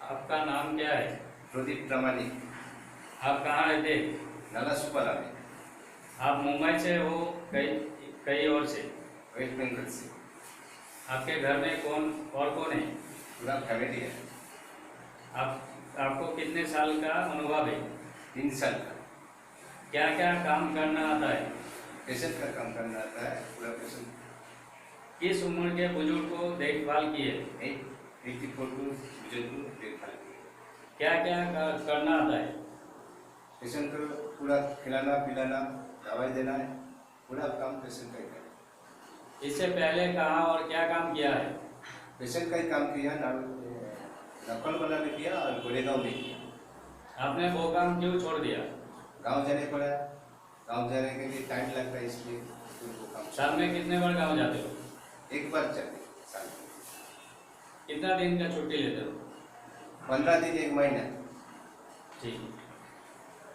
आपका नाम क्या है? प्रदीप प्रामाणिक। आप कहाँ रहते? नालासोपारा में। आप मुंबई से हो कई कई और से? वेस्ट बंगाल से। आपके घर में कौन और कौन है? पूरा फैमिली है। आपको कितने साल का अनुभव है? 3 साल का। क्या क्या काम करना आता है? पेशेंट का काम करना आता है, पूरा पेशेंट। किस उम्र के बुजुर्ग को देखभाल किए? 84 बुजुर्ग को देखभाल की। क्या क्या करना आता है? पेशेंट को पूरा खिलाना पिलाना, दवाई देना है, पूरा काम पेशेंट का ही है। इससे पहले कहाँ और क्या काम किया है? पेशेंट का ही काम किया, नकल वाला में किया और गोरेगांव में किया। आपने वो काम क्यों छोड़ दिया? गांव जाने पड़ा। गांव जाने के लिए टाइम लगता है, इसलिए उनको काम। साल में कितने बार गाँव जाते हो? एक बार जाते साल में। कितना दिन का छुट्टी लेते हो? 15 दिन 1 महीना। ठीक।